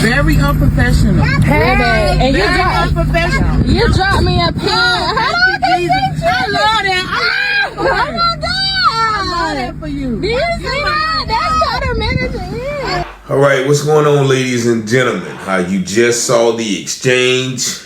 Very unprofessional. Hey, and Very unprofessional. you dropped me a pin. I love that. Oh my God! I love that for you. Do you see that? That's how the manager is. All right, what's going on, ladies and gentlemen? You just saw the exchange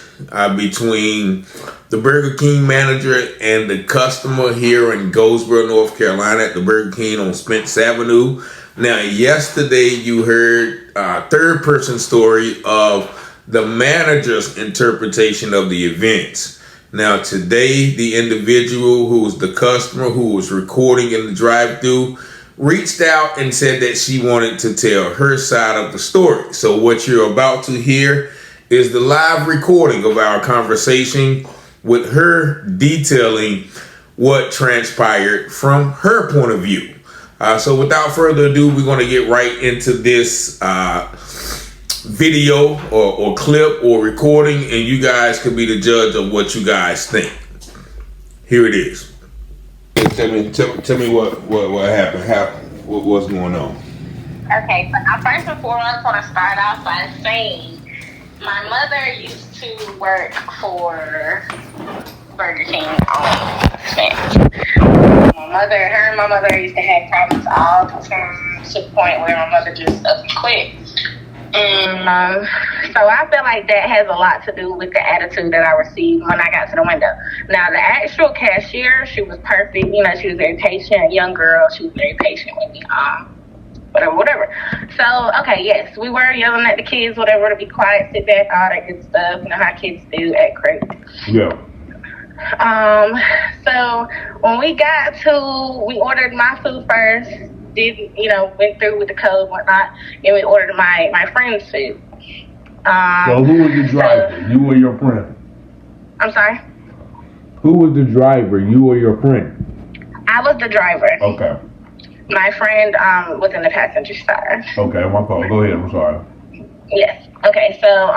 between the Burger King manager and the customer here in Goldsboro, North Carolina at the Burger King on Spence Avenue. Now, yesterday you heard a third-person story of the manager's interpretation of the events. Now, today, the individual who was the customer who was recording in the drive-thru reached out and said that she wanted to tell her side of the story. So what you're about to hear is the live recording of our conversation with her detailing what transpired from her point of view. So without further ado, we're going to get right into this video or clip or recording, and you guys can be the judge of what you guys think. Here it is. Tell me what happened. What's going on? Okay, so I first and foremost want to start off by saying my mother used to work for Burger King on Spence. My mother used to have problems all the time to the point where my mother just up and quit. And so I feel like that has a lot to do with the attitude that I received when I got to the window. Now, the actual cashier, she was perfect. You know, she was very patient, young girl. She was very patient with me. Whatever. So, okay, yes, we were yelling at the kids, whatever, to be quiet, sit back, all that good stuff. You know how kids do, act crazy. Yeah. So when we ordered my food first, went through with the code and whatnot, and we ordered my friend's food. So who was the driver, you or your friend? I'm sorry? Who was the driver, you or your friend? I was the driver. Okay. My friend was in the passenger side. Okay, my fault. Go ahead, I'm sorry. Yes. Okay, so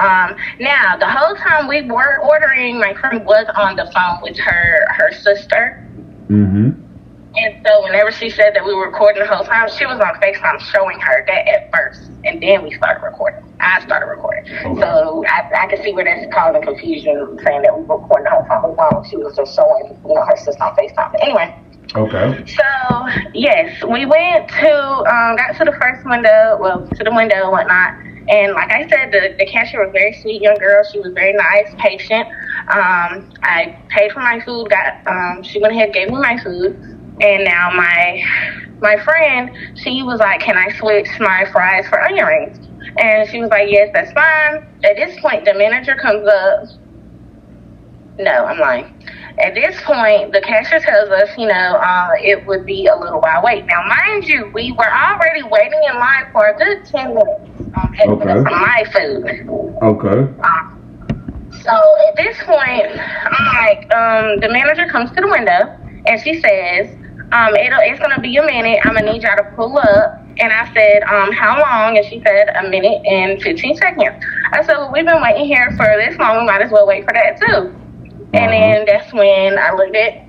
now the whole time we were ordering, my friend was on the phone with her sister. Mm-hmm. And so whenever she said that we were recording the whole time, she was on FaceTime showing her that at first. And then we started recording. I started recording. Okay. So I could see where that's causing confusion, saying that we were recording the whole time. Well, she was just showing, her sister on FaceTime. But anyway. Okay. So, yes, we went got to the first window, to the window and whatnot. And like I said, the cashier was very sweet young girl. She was very nice, patient. I paid for my food. She went ahead and gave me my food. And now my friend, she was like, "Can I switch my fries for onion rings?" And she was like, "Yes, that's fine." At this point, the manager comes up. No, I'm lying. At this point, the cashier tells us, it would be a little while wait. Now, mind you, we were already waiting in line for a good 10 minutes for my food. Okay. So at this point, I'm like, the manager comes to the window and she says, it's going to be a minute. I'm going to need y'all to pull up. And I said, how long? And she said, a minute and 15 seconds. I said, well, we've been waiting here for this long. We might as well wait for that too. And then that's when I looked at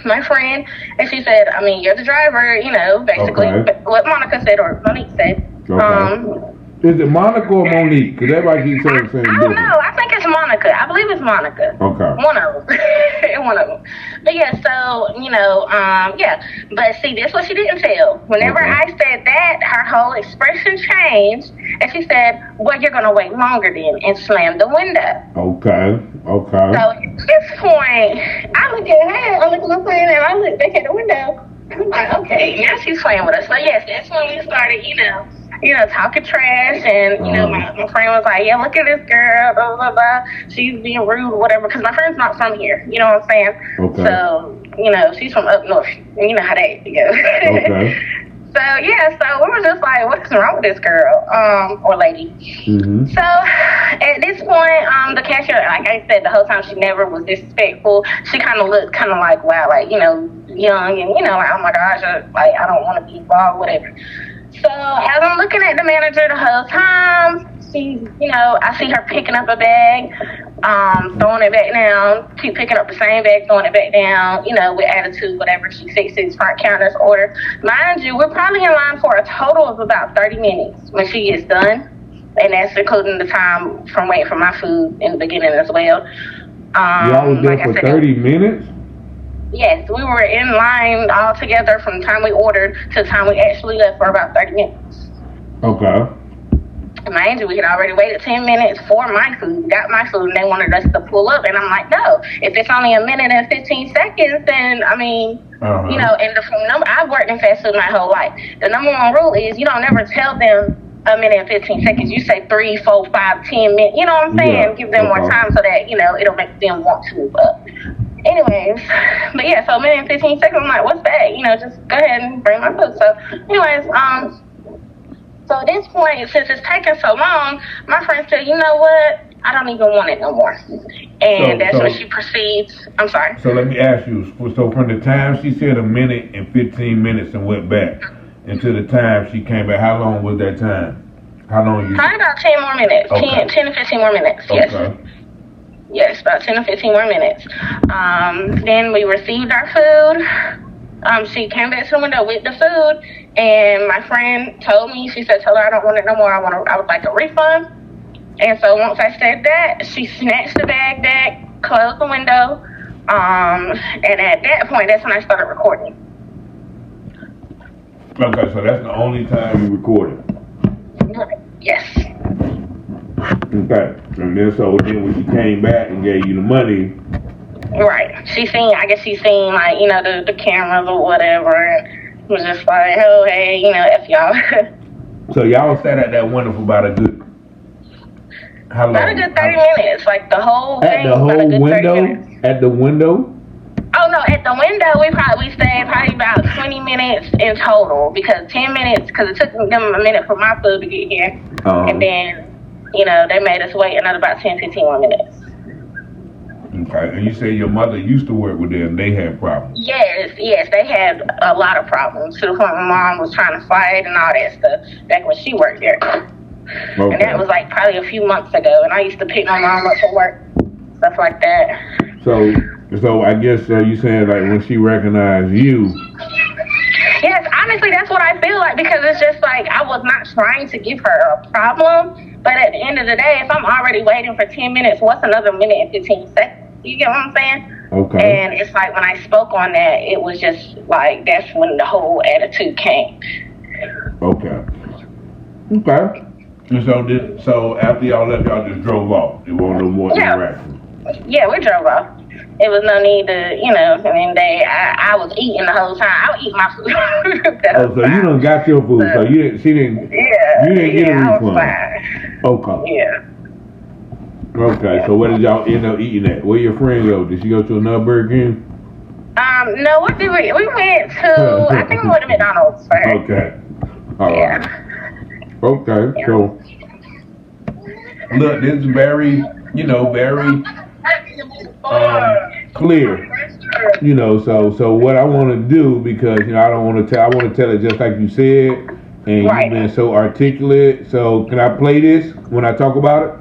my friend, and she said, you're the driver, basically what Monica said or Monique said. Okay. Is it Monica or Monique? Because everybody keeps saying the same thing. I don't know. I think it's Monica. I believe it's Monica. Okay. One of them. But yeah, so, yeah. But see, this is what she didn't tell. Whenever I said that, her whole expression changed. And she said, well, you're going to wait longer then, and slammed the window. Okay. So at this point, I look at her, I look at my friend, and I look back at the window. I'm like, okay, now she's playing with us. So yes, that's when we started, talking trash, and my friend was like, yeah, look at this girl, blah, blah, blah. She's being rude, whatever, because my friend's not from here, you know what I'm saying? Okay. So, she's from up north, and you know how that goes. Okay. So, yeah, so we were just like, what's wrong with this girl, or lady? Mm-hmm. So, at this point, the cashier, like I said, the whole time she never was disrespectful. She kind of looked kind of like, wow, like, young, and, like, oh my gosh, I don't want to be involved, whatever. So, as I'm looking at the manager the whole time, she's, I see her picking up a bag, throwing it back down, keep picking up the same bag, throwing it back down, with attitude, whatever. She fixes front counter's order. Mind you, we're probably in line for a total of about 30 minutes when she gets done. and that's including the time from waiting for my food in the beginning as well. Y'all was there like I for said, 30 minutes? Yes, we were in line all together from the time we ordered to the time we actually left for about 30 minutes. Okay. Mind you, we had already waited 10 minutes for my food, got my food, and they wanted us to pull up. And I'm like, no, if it's only a minute and 15 seconds, then, I mean, you know, and I've worked in fast food my whole life. The number one rule is you don't never tell them a minute and 15 seconds. You say 3, 4, 5, 10 minutes. You know what I'm saying? Yeah, Give them more time so that, you know, it'll make them want to move up. Anyways, but yeah, so a minute and 15 seconds, I'm like, what's that? You know, just go ahead and bring my food. So, anyways, so at this point, since it's taking so long, my friend said, you know what? I don't even want it no more. And that's when she proceeds. I'm sorry. So let me ask you. So from the time she said a minute and 15 minutes and went back, until the time she came back, how long was that time? How long you? Probably about 10 more minutes. Okay. 10 to 15 more minutes. Yes. Okay. Yes, about 10 to 15 more minutes. Then we received our food. She came back to the window with the food, and my friend told me, she said, tell her I don't want it no more. I would like a refund. And so once I said that, she snatched the bag back, closed the window, and at that point, that's when I started recording. Okay, so that's the only time you recorded? Yes. Okay, and then when she came back and gave you the money. Right. I guess she seen, like, you know, the cameras or whatever, and was just like, oh, hey, you know, F y'all. So y'all sat at that window for about a good, how long? About a good 30 minutes, like the whole thing. At the whole window? At the window? Oh, no, at the window, we stayed probably about 20 minutes in total, because 10 minutes, because it took them a minute for my food to get here, and then, you know, they made us wait another about 10, 15 more minutes. Okay, and you say your mother used to work with them, they had problems? Yes, they had a lot of problems, to the point my mom was trying to fight and all that stuff, back when she worked there. Okay. And that was like probably a few months ago, and I used to pick my mom up from work, stuff like that. So I guess you saying like when she recognized you. Yes, honestly, that's what I feel like, because it's just like I was not trying to give her a problem, but at the end of the day, if I'm already waiting for 10 minutes, what's another minute and 15 seconds? You get what I'm saying? Okay. And it's like when I spoke on that, it was just like that's when the whole attitude came. Okay. And so after y'all left, y'all just drove off. There wasn't no more interaction. Yeah, we drove off. It was no need to, you know, I mean, I was eating the whole time. I was eating my food. So you done got your food. So you didn't get a refund. Okay. Yeah. Okay, so where did y'all end up eating at? Where your friend go? Did she go to another Burger King? No, what did we went to, I think we went to McDonald's first. Okay. All right. Okay, yeah. So look, this is very clear. You know, so what I want to do, because I don't want to tell. I want to tell it just like you said, and you've been so articulate. So can I play this when I talk about it?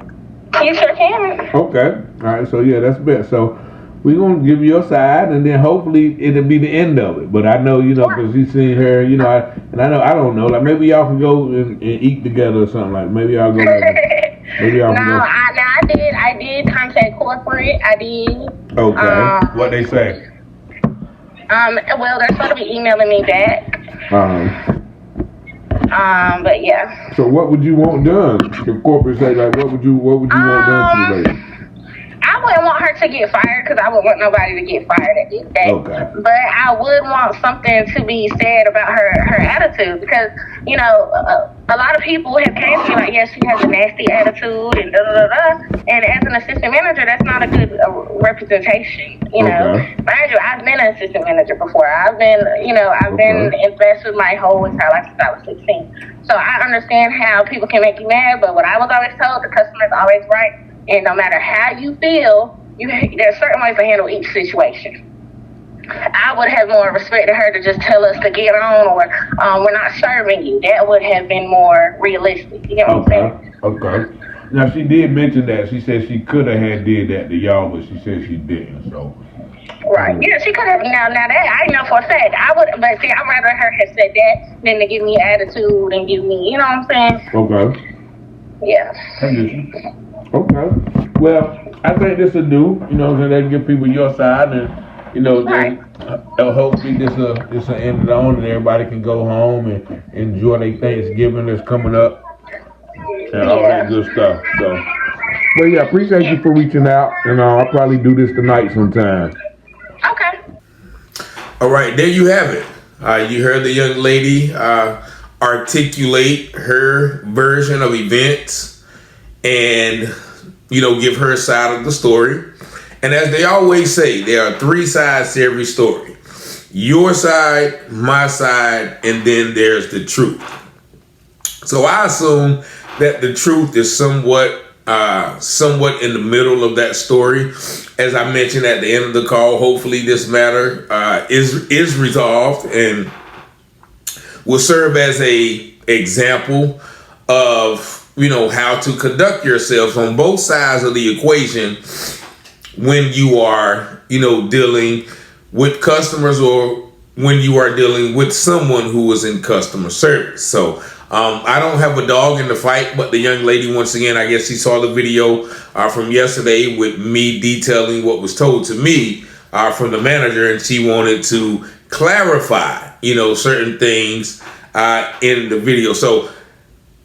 You sure can. Okay. All right. So yeah, that's best. So we're gonna give you your side, and then hopefully it'll be the end of it. But I know, because you seen her, I don't know, like maybe y'all can go and eat together or something. Like maybe y'all go. Maybe y'all can go. I did contact corporate. I did. Okay. What they say? Well, they're supposed to be emailing me back. But yeah. So what would you want done? If corporate say like, what would you want done to you lady? I wouldn't want her to get fired, because I wouldn't want nobody to get fired at this day. Okay. But I would want something to be said about her attitude, because a lot of people have came to me like, yes, she has a nasty attitude and da da da da. And as an assistant manager, that's not a good representation. Mind you, I've been an assistant manager before. I've been invested my whole entire life since I was 16. So I understand how people can make you mad, but what I was always told, the customer is always right. And no matter how you feel, there's certain ways to handle each situation. I would have more respect to her to just tell us to get on, or we're not serving you. That would have been more realistic. You know what I'm saying? Okay. Now she did mention that. She said she could have did that to y'all, but she said she didn't. So. Right. Yeah, she could have. Now that I know for a fact. I'd rather her have said that than to give me attitude and give me. You know what I'm saying? Okay. Yeah. I get you. Okay. Well, I think this will do. You know, so they give people your side, and you know, Right. hopefully this will end it on, and everybody can go home and enjoy their Thanksgiving that's coming up and all that Yeah. good stuff. So, but yeah, appreciate you for reaching out, and I'll probably do this tonight sometime. Okay. All right, there you have it. You heard the young lady articulate her version of events and, you know, give her side of the story. And as they always say, there are three sides to every story. Your side, my side, and then there's the truth. So I assume that the truth is somewhat in the middle of that story. As I mentioned at the end of the call, hopefully this matter is resolved and will serve as a example of, you know, how to conduct yourselves on both sides of the equation when you are, you know, dealing with customers or when you are dealing with someone who is in customer service. So I don't have a dog in the fight, but the young lady, once again, I guess she saw the video from yesterday with me detailing what was told to me from the manager, and she wanted to clarify, you know, certain things in the video. So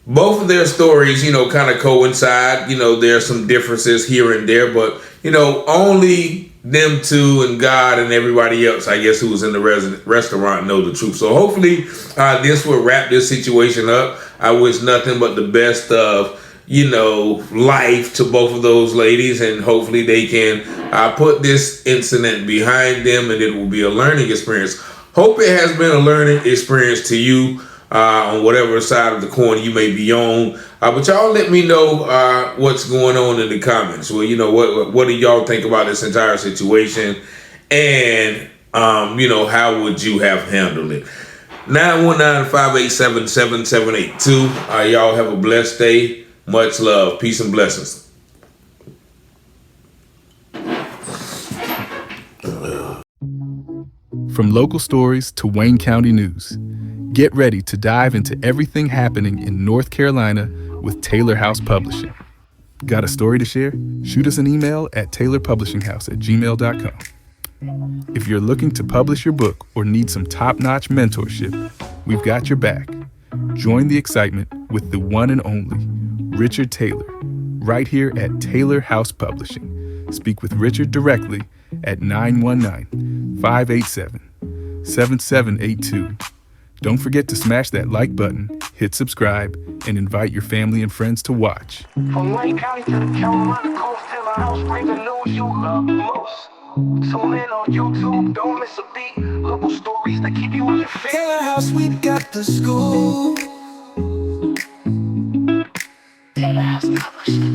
both of their stories, you know, kind of coincide. You know, there's some differences here and there, but, you know, only them two and God and everybody else, I guess, who was in the restaurant know the truth. So hopefully this will wrap this situation up. I wish nothing but the best of, you know, life to both of those ladies, and hopefully they can put this incident behind them and it will be a learning experience. Hope it has been a learning experience to you on whatever side of the coin you may be on. But y'all let me know what's going on in the comments. Well, you know, what do y'all think about this entire situation? And, you know, how would you have handled it? 919-587-7782. Y'all have a blessed day. Much love. Peace and blessings. From local stories to Wayne County news, get ready to dive into everything happening in North Carolina with Taylor House Publishing. Got a story to share? Shoot us an email at taylorpublishinghouse@gmail.com. If you're looking to publish your book or need some top-notch mentorship, we've got your back. Join the excitement with the one and only Richard Taylor, right here at Taylor House Publishing. Speak with Richard directly at 919-587-7782. Don't forget to smash that like button, hit subscribe, and invite your family and friends to watch. From Wayne County to the Carolina coast, Taylor House brings the news you love most. Tune in on YouTube, don't miss a beat. Local stories that keep you on your feet. Taylor House, we got the scoop. Taylor House Publishing.